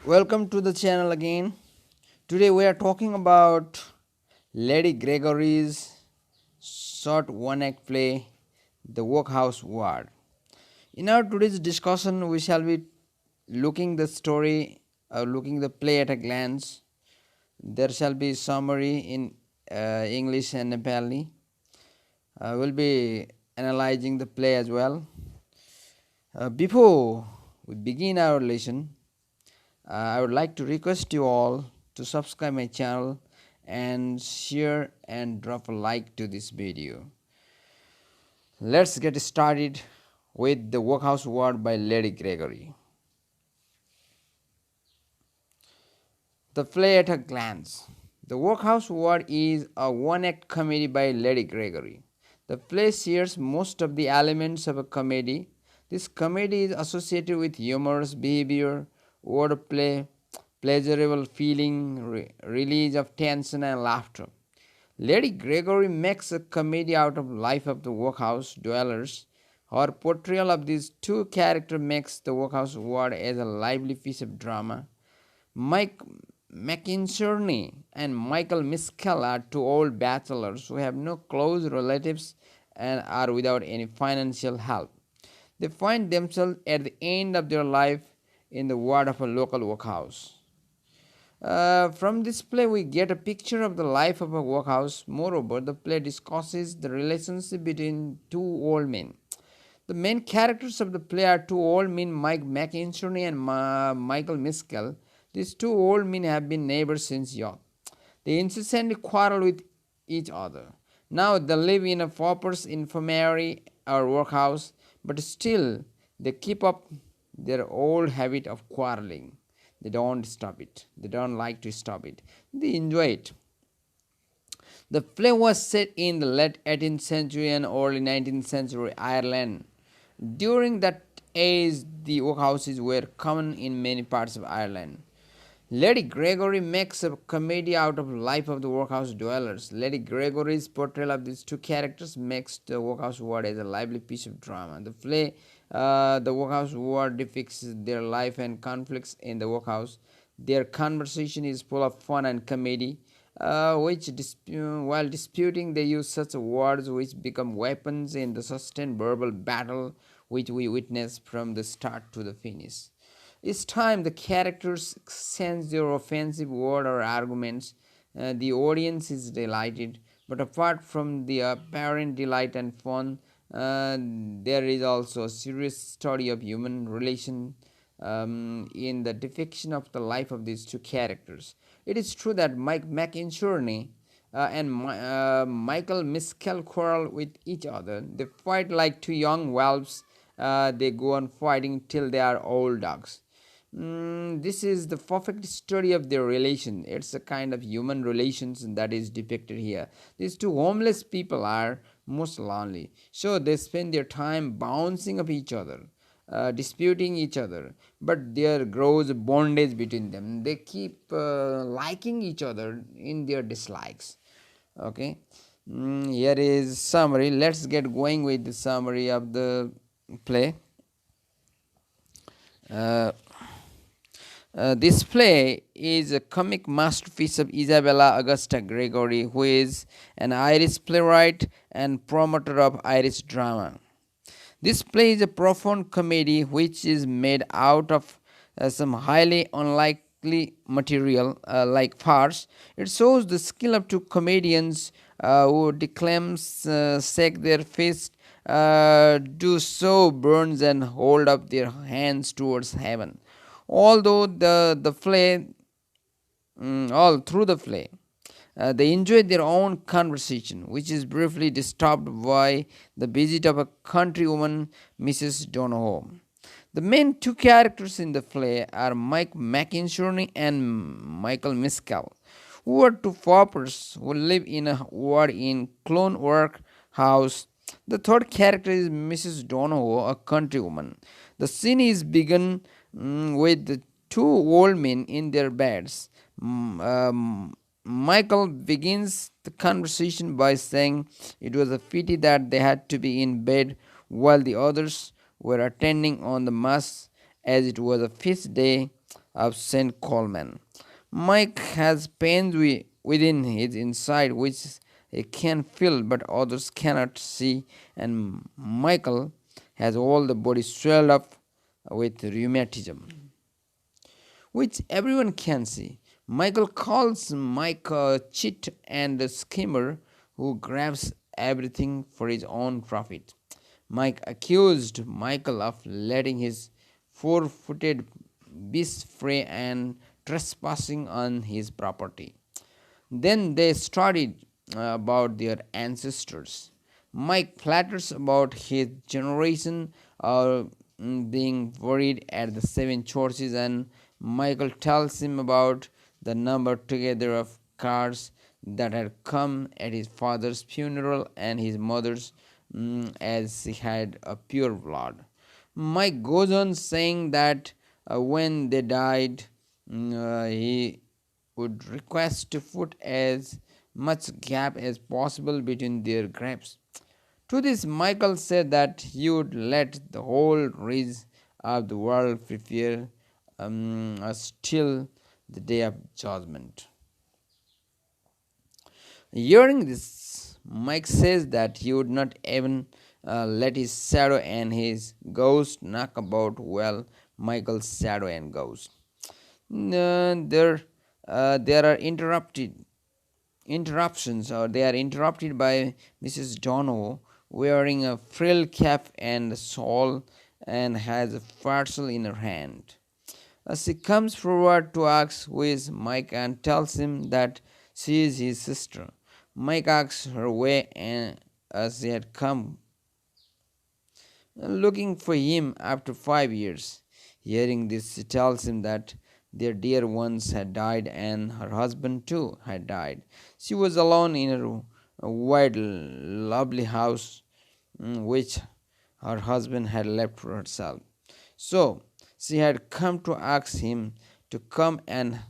Welcome to the channel again. Today we are talking about Lady Gregory's short one-act play, The Workhouse Ward. In our today's discussion, we shall be looking the story, looking the play at a glance. There shall be summary in English and Nepali. We'll be analyzing the play as well. Before we begin our lesson, I would like to request you all to subscribe my channel and share and drop a like to this video. Let's get started with The Workhouse Ward by Lady Gregory. The play at a glance. The Workhouse Ward is a one-act comedy by Lady Gregory. The play shares most of the elements of a comedy. This comedy is associated with humorous behavior, wordplay, pleasurable feeling, release of tension and laughter. Lady Gregory makes a comedy out of life of the workhouse dwellers. Her portrayal of these two characters makes the workhouse ward as a lively piece of drama. Mike McInerney and Michael Miskell are two old bachelors who have no close relatives and are without any financial help. They find themselves at the end of their life in the ward of a local workhouse. From this play, we get a picture of the life of a workhouse. Moreover, the play discusses the relationship between two old men. The main characters of the play are two old men, Mike McInerney and Michael Miskell. These two old men have been neighbors since youth. They incessantly quarrel with each other. Now they live in a pauper's infirmary or workhouse, but still they keep up their old habit of quarreling. They don't stop it. They don't like to stop it. They enjoy it. The play was set in the late 18th century and early 19th century Ireland. During that age, the workhouses were common in many parts of Ireland. Lady Gregory makes a comedy out of the life of the workhouse dwellers. Lady Gregory's portrayal of these two characters makes the workhouse ward as a lively piece of drama. The play, The Workhouse Ward, depicts their life and conflicts in the workhouse. Their conversation is full of fun and comedy, while disputing they use such words which become weapons in the sustained verbal battle which we witness from the start to the finish. Each time the characters exchange their offensive word or arguments, the audience is delighted. But apart from the apparent delight and fun, there is also a serious study of human relation in the depiction of the life of these two characters. It is true that Mike McInerney and Michael Miskell quarrel with each other. They fight like two young wolves. They go on fighting till they are old dogs. This is the perfect story of their relation. It's a kind of human relations that is depicted here. These two homeless people are most lonely, so they spend their time bouncing off each other, disputing each other. But there grows a bondage between them. They keep liking each other in their dislikes. Okay, here is summary. Let's get going with the summary of the play. This play is a comic masterpiece of Isabella Augusta Gregory, who is an Irish playwright and promoter of Irish drama. This play is a profound comedy which is made out of some highly unlikely material like farce. It shows the skill of two comedians who declaims, shake their fists, do so burns and hold up their hands towards heaven. Although the play, all through the play, they enjoy their own conversation, which is briefly disturbed by the visit of a countrywoman, Mrs. Donohoe. The main two characters in the play are Mike McInerney and Michael Miskell, who are two paupers who live in a ward in Clone Workhouse. The third character is Mrs. Donohoe, a countrywoman. The scene is begun with the two old men in their beds. Michael begins the conversation by saying it was a pity that they had to be in bed while the others were attending on the mass, as it was a feast day of St. Coleman. Mike has pains within his inside which he can feel but others cannot see, and Michael has all the body swelled up with rheumatism, which everyone can see. Michael calls Mike a cheat and a schemer who grabs everything for his own profit. Mike accused Michael of letting his four-footed beast free and trespassing on his property. Then they studied about their ancestors. Mike flatters about his generation being buried at the seven churches, and Michael tells him about the number together of cards that had come at his father's funeral and his mother's, as he had a pure blood. Mike goes on saying that when they died, he would request to put as much gap as possible between their graves. To this, Michael said that he would let the whole rest of the world prepare us till the day of judgment. Hearing this, Mike says that he would not even let his shadow and his ghost knock about while Michael's shadow and ghost. There are interruptions, or they are interrupted by Mrs. Dono wearing a frill cap and shawl and has a parcel in her hand. She comes forward to ask who is Mike and tells him that she is his sister. Mike asks her why and as she had come looking for him after 5 years. Hearing this, she tells him that their dear ones had died and her husband too had died. She was alone in her wide, lovely house, which her husband had left for herself. So she had come to ask him to come and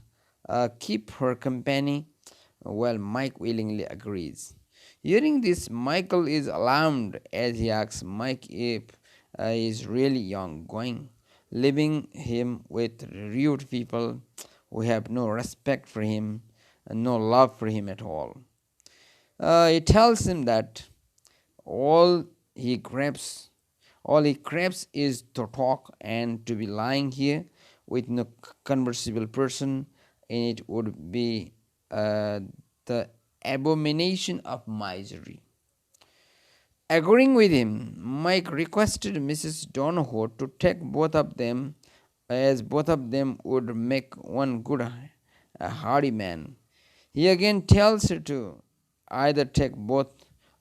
keep her company. Well, Mike willingly agrees. Hearing this, Michael is alarmed as he asks Mike if he is really young, going, leaving him with rude people who have no respect for him and no love for him at all. He tells him that all he craves, all he craves is to talk, and to be lying here with no conversable person in it would be the abomination of misery. Agreeing with him, Mike requested Mrs. Donahoe to take both of them, as both of them would make one good, hardy man. He again tells her to either take both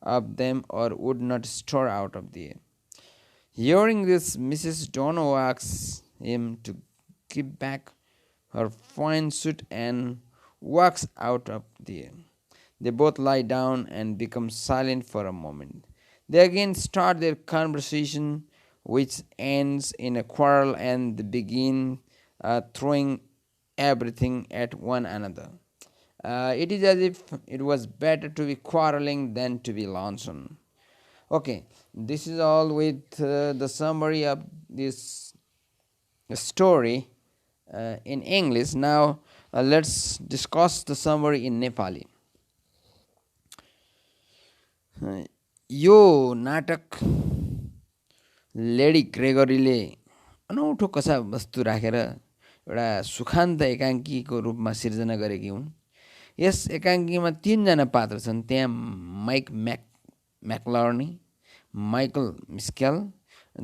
of them or would not stir out of there. Hearing this, Mrs. Donahoe asks him to give back her fine suit and walks out of there. They both lie down and become silent for a moment. They again start their conversation, which ends in a quarrel, and they begin throwing everything at one another. It is as if it was better to be quarreling than to be lonesome. Okay, this is all with the summary of this story in English. Now let's discuss the summary in Nepali. यो नाटक lady ग्रेगरीले अनौठो कथावस्तु राखेर एउटा सुखान्त एकाङ्कीको रूपमा सिर्जना गरेकी हुन्। Yes एकाङ्कीमा तीनजना पात्र छन्। त्यहाँ माइक म्याक्लर्नी, माइकल मिस्केल,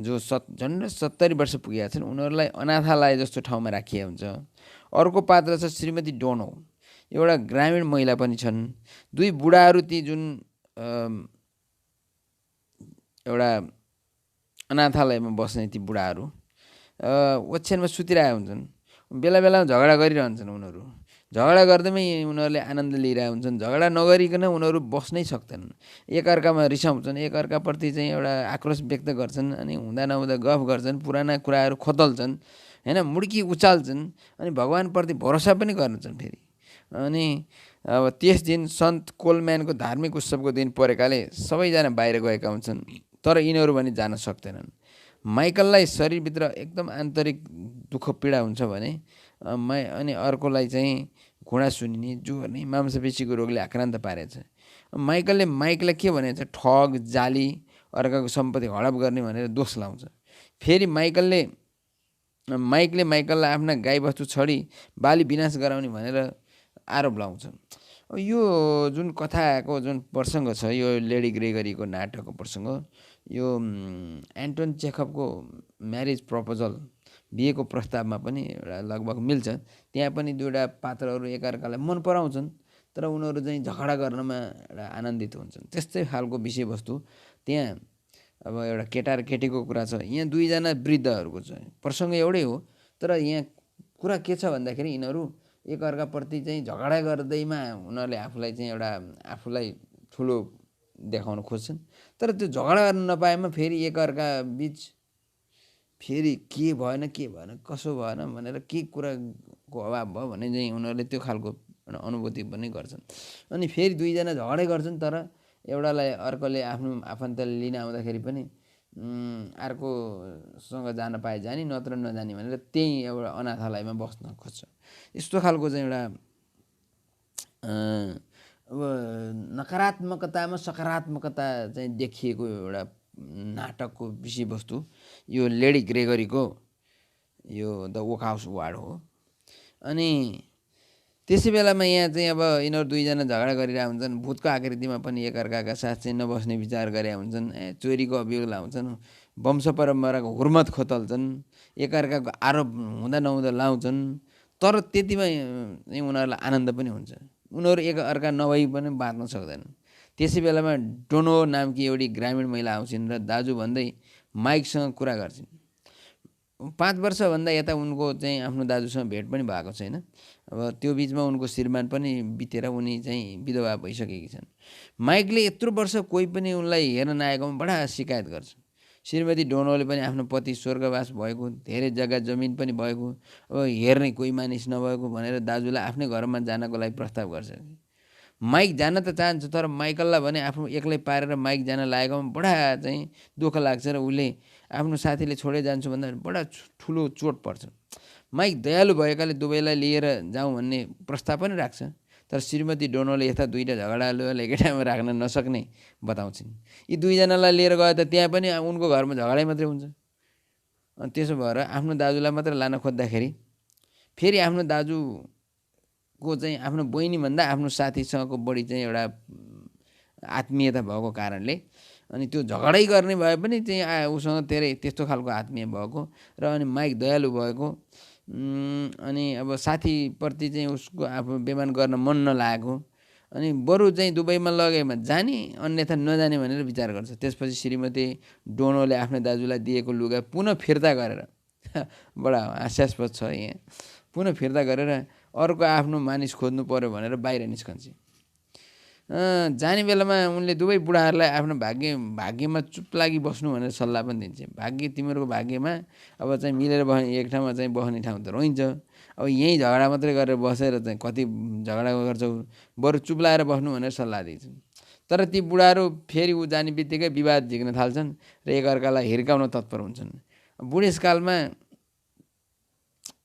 जो झन्डै 70 वर्ष पुगेका छन्, उनीहरूलाई अनाथालय जस्तो ठाउँमा राखिएको हुन्छ। अर्को पात्र छ श्रीमती डोनो, एउटा ग्रामीण महिला पनि छन्। दुई बुढाहरू ती जुन एउटा अनाथालयमा बस्ने ती बुढाहरू ओछ्यानमा सुतिरहेका हुन्छन्। बेला बेलामा झगडा गरिरहन्छन्। उनीहरू झगडा गर्दैमै उनीहरूले आनन्द लिइरहेका हुन्छन्। झगडा नगरिकन उनीहरू बस्नै सक्दैनन्। एकअर्कामा रिसाउँछन्, एकअर्काप्रति चाहिँ एउटा आक्रोश व्यक्त गर्छन्, अनि हुँदा नहुँदा गफ गर्छन्, पुराना कुराहरू खोतल्छन्, होइन, मुड्की उचाल्छन्, अनि भगवान्प्रति भरोसा पनि गर्छन् फेरि। अनि अब त्यस दिन सन्त कोलम्यानको धार्मिक उत्सवको दिन परेकाले सबैजना बाहिर गएका हुन्छन्, तर यिनीहरू भने जान सक्दैनन्। माइकललाई शरीरभित्र एकदम आन्तरिक दुःख पीडा हुन्छ भने अनि अर्कोलाई चाहिँ घुँडा सुनिने जोर्नी मांसपेशीको रोगले आक्रान्त पारेछ। माइकलले माइकलाई के भनेको छ, ठग, जाली, अर्काको सम्पत्ति हडप गर्ने भनेर दोष लाउँछ। फेरि माइकलले माइकललाई आफ्ना गाईबस्तु छडी बाली विनाश गराउने भनेर आरोप लाउँछ। यो जुन कथाको जुन प्रसङ्ग छ, यो लेडी ग्रेगरीको नाटकको प्रसङ्ग, यो एन्टोन चेखभको म्यारेज प्रपोजल, बिहेको प्रस्तावमा पनि एउटा लगभग मिल्छ। त्यहाँ पनि दुईवटा पात्रहरू एकअर्कालाई मन पराउँछन्, तर उनीहरू चाहिँ झगडा गर्नमा एउटा आनन्दित हुन्छन्। त्यस्तै खालको विषयवस्तु त्यहाँ अब एउटा केटा र केटीको कुरा छ, यहाँ दुईजना वृद्धहरूको छ, प्रसङ्ग एउटै हो, तर यहाँ कुरा के छ भन्दाखेरि यिनीहरू एकअर्काप्रति चाहिँ झगडा गर्दैमा उनीहरूले आफूलाई ठुलो देखाउन खोज्छन्, तर त्यो झगडा गर्न नपाएमा फेरि एकअर्का बिच फेरि के भएन कसो भएन भनेर के कुराको अभाव भयो भने चाहिँ उनीहरूले त्यो खालको एउटा अनुभूति पनि गर्छन्। अनि फेरि दुईजना झगडै गर्छन्, तर एउटालाई अर्कोले आफ्नो आफन्तले लिन आउँदाखेरि पनि अर्कोसँग जान पाए जाने, नत्र नजाने भनेर त्यही एउटा अनाथालयमा बस्न खोज्छ। यस्तो खालको चाहिँ एउटा अब नकारात्मकतामा सकारात्मकता चाहिँ देखिएको एउटा नाटकको विषयवस्तु यो लेडी ग्रेगरीको यो द वर्कहाउस वार्ड हो। अनि त्यसै बेलामा यहाँ चाहिँ अब यिनीहरू दुईजना झगडा गरिरहेका हुन्छन्, भूतको आकृतिमा पनि एकअर्काका साथ चाहिँ नबस्ने विचार गरेका हुन्छन्, चोरीको अभियोग लाउँछन्, वंश परम्पराको हुर्मत खोतल्छन्, एकअर्काको आरोप हुँदा नहुँदा लाउँछन्, तर त्यतिमा उनीहरूलाई आनन्द पनि हुन्छ। उनीहरू एकअर्का नभई पनि बाँच्न सक्दैनन्। त्यसै बेलामा डोनो नामकी एउटी ग्रामीण महिला आउँछिन् र दाजु भन्दै माइकसँग कुरा गर्छिन्। 5 वर्षभन्दा यता उनको चाहिँ आफ्नो दाजुसँग भेट पनि भएको छैन। अब त्यो बिचमा उनको श्रीमान पनि बितेर उनी चाहिँ विधवा भइसकेकी छन्। माइकले यत्रो वर्ष कोही पनि उनलाई हेर्न नआएकोमा बडा शिकायत गर्छ। श्रीमती डोनोले पनि आफ्नो पति स्वर्गवास भएको, धेरै जग्गा जमिन पनि भएको, अब हेर्ने कोही मानिस नभएको भनेर दाजुलाई आफ्नै घरमा जानको लागि प्रस्ताव गर्छ। माइक जान त चाहन्छ, तर माइकललाई भने आफू एक्लै पारेर माइक जान लागेकोमा बडा चाहिँ दुःख लाग्छ र उसले आफ्नो साथीले छोडे जान्छु भन्दा बडा ठुलो चोट पर्छ। माइक दयालु भएकाले दुवैलाई लिएर जाउँ भन्ने प्रस्ताव पनि राख्छ, तर श्रीमती डोनोले यस्ता दुईवटा झगडालुलाई एकै ठाउँमा राख्न नसक्ने बताउँछिन्। यी दुईजनालाई लिएर गए त त्यहाँ पनि उनको घरमा झगडै मात्रै हुन्छ। अनि त्यसो भएर आफ्नो दाजुलाई मात्र लान खोज्दाखेरि फेरि आफ्नो दाजुको चाहिँ आफ्नो बहिनीभन्दा आफ्नो साथीसँगको बढी चाहिँ एउटा आत्मीयता भएको कारणले अनि त्यो झगडै गर्ने भए पनि चाहिँ उसँग धेरै त्यस्तो खालको आत्मीय भएको र अनि माइक दयालु भएको, अनि अब साथीप्रति चाहिँ उसको आफू बेमान गर्न मन नलागेको, अनि बरु चाहिँ दुबईमा लगेमा जाने अन्यथा नजाने भनेर विचार गर्छ। त्यसपछि श्रीमती डोनोले आफ्नो दाजुलाई दिएको लुगा पुनः फिर्ता गरेर बडा हास्यास्पद छ यहाँ, पुनः फिर्ता गरेर अर्को आफ्नो मानिस खोज्नु पर्यो भनेर बाहिर निस्कन्छ। जाने बेलामा उनले दुवै बुढाहरूलाई आफ्नो भाग्यमा चुप लागि बस्नु भनेर सल्लाह पनि दिन्छ। तिमीहरूको भाग्यमा अब चाहिँ मिलेर बस्ने एक ठाउँमा चाहिँ बस्ने ठाउँ त रहन्छ, अब यहीँ झगडा मात्रै गरेर बसेर चाहिँ कति झगडा गर्छौ, बरु चुप लाएर बस्नु भनेर सल्लाह दिन्छन्। तर ती बुढाहरू फेरि ऊ जाने बित्तिकै विवाद झिक्न थाल्छन् र एकअर्कालाई हिर्काउन तत्पर हुन्छन्। बुढेसकालमा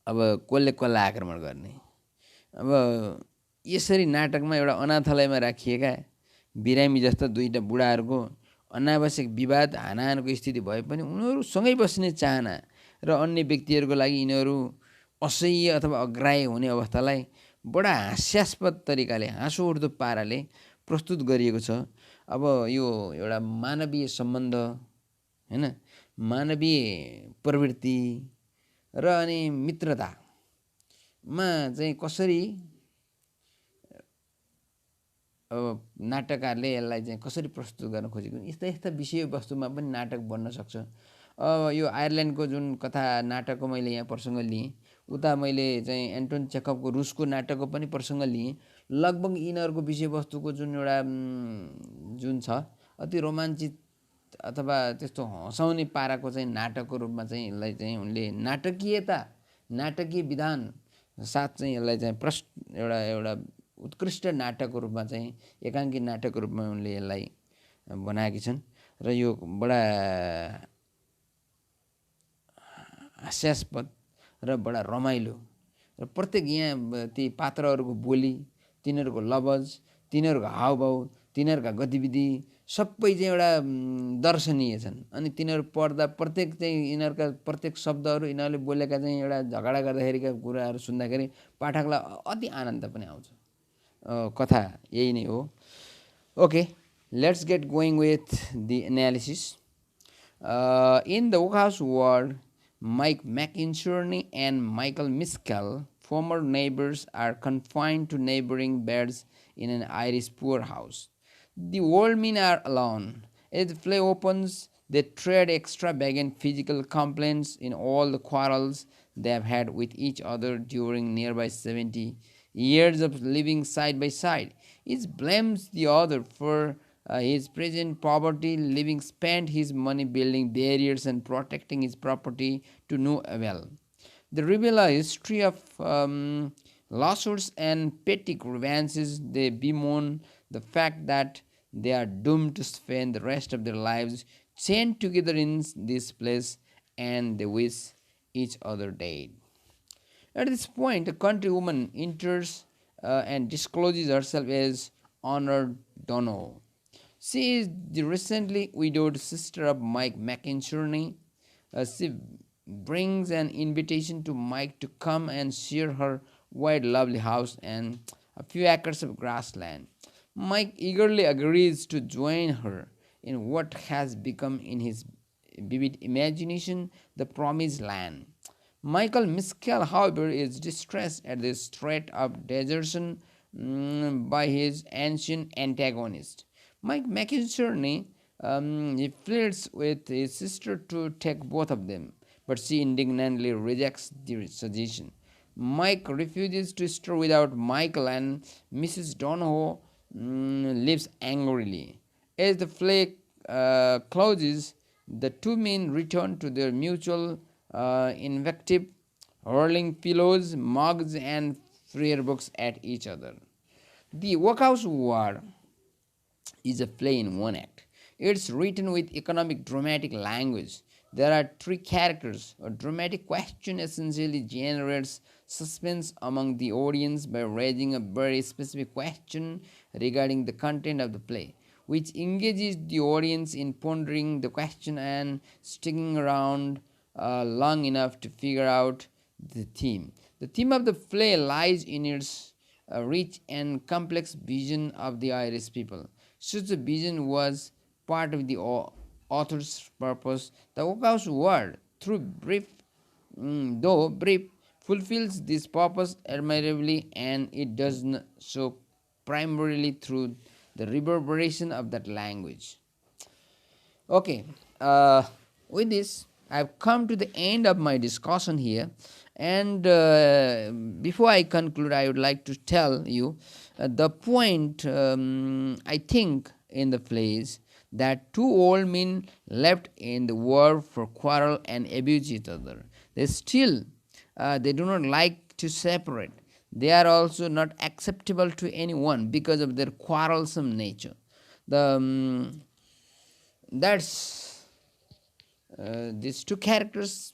अब कसले कसलाई आक्रमण गर्ने। अब यसरी नाटकमा एउटा अनाथालयमा राखिएका बिरामी जस्ता दुईटा बुढाहरूको अनावश्यक विवाद हानाहानको स्थिति भए पनि उनीहरू सँगै बस्ने चाहना र अन्य व्यक्तिहरूको लागि यिनीहरू असह्य अथवा अग्राह्य हुने अवस्थालाई बडा हास्यास्पद तरिकाले, हाँसो उठ्दो पाराले प्रस्तुत गरिएको छ। अब यो एउटा मानवीय सम्बन्ध हैन, मानवीय प्रवृत्ति र अनि मित्रतामा चाहिँ कसरी अब नाटककारले यसलाई चाहिँ कसरी प्रस्तुत गर्न खोजेको, यस्ता विषयवस्तुमा पनि नाटक बन्न सक्छ। अब यो आयरल्यान्डको जुन कथा नाटकको मैले यहाँ प्रसङ्ग लिएँ, उता मैले चाहिँ एन्टोन चेखभको रुसको नाटकको पनि प्रसङ्ग लिएँ। लगभग यिनीहरूको विषयवस्तुको जुन एउटा जुन छ अति रोमाञ्चित अथवा त्यस्तो हँसाउने पाराको चाहिँ नाटकको रूपमा चाहिँ यसलाई चाहिँ उनले नाटकीय विधान साथ चाहिँ यसलाई चाहिँ एउटा उत्कृष्ट नाटकको रूपमा चाहिँ एकाङ्की नाटकको रूपमा उनले यसलाई बनाएकी छन् र यो बडा हास्यास्पद र बडा रमाइलो र प्रत्येक यहाँ ती पात्रहरूको बोली, तिनीहरूको लवज, तिनीहरूको हावभाव, तिनीहरूका गतिविधि सबै चाहिँ एउटा दर्शनीय छन्। अनि तिनीहरू पढ्दा प्रत्येक चाहिँ यिनीहरूका प्रत्येक शब्दहरू यिनीहरूले बोलेका चाहिँ एउटा झगडा गर्दाखेरिका कुराहरू सुन्दाखेरि पाठकलाई अति आनन्द पनि आउँछ। कथा यही नै हो। Okay, let's get going with the analysis. In the Workhouse Ward, Mike McInerney and Michael Miskell, former neighbors, are confined to neighboring beds in an Irish poorhouse. The old men are alone. As the play opens, they trade extravagant physical complaints in all the quarrels they have had with each other during nearby 70 years of living side by side. Each blames the other for his present poverty, living spent his money building barriers and protecting his property to no avail. They reveal a history of lawsuits and petty grievances. They bemoan the fact that they are doomed to spend the rest of their lives chained together in this place, and they wish each other dead. At this point, a country woman enters and discloses herself as Honor Dono. She is the recently widowed sister of Mike McInerney. She brings an invitation to Mike to come and share her wide, lovely house and a few acres of grassland. Mike eagerly agrees to join her in what has become, in his vivid imagination, the promised land. Michael Miskell, however, is distressed at the threat of desertion by his ancient antagonist. Mike McInerney he flirts with his sister to take both of them, but she indignantly rejects the suggestion. Mike refuses to stir without Michael, and Mrs. Donohoe leaves angrily. As the play closes, the two men return to their mutual invective, hurling pillows, mugs, and prayer books at each other. The Workhouse Ward is a play in one act. It's written with economic dramatic language. There are three characters. A dramatic question essentially generates suspense among the audience by raising a very specific question regarding the content of the play, which engages the audience in pondering the question and sticking around long enough to figure out the theme. The theme of the play lies in its rich and complex vision of the Irish people. Such a vision was part of the author's purpose. The Workhouse Ward, though brief, fulfills this purpose admirably, and it does so primarily through the reverberation of that language. Okay, with this, I've come to the end of my discussion here, and before I conclude, I would like to tell you the point I think in the play is that two old men left in the war for quarrel and abuse each other. They do not like to separate. They are also not acceptable to anyone because of their quarrelsome nature. That's these two characters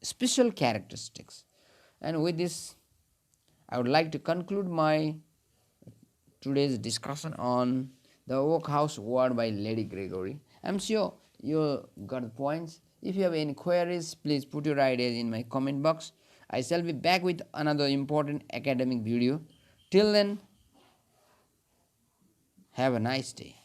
special characteristics. And with this, I would like to conclude my today's discussion on the Workhouse Ward by Lady Gregory. I'm sure you got the points. If you have any queries, please put your ideas in my comment box. I shall be back with another important academic video. Till then, have a nice day.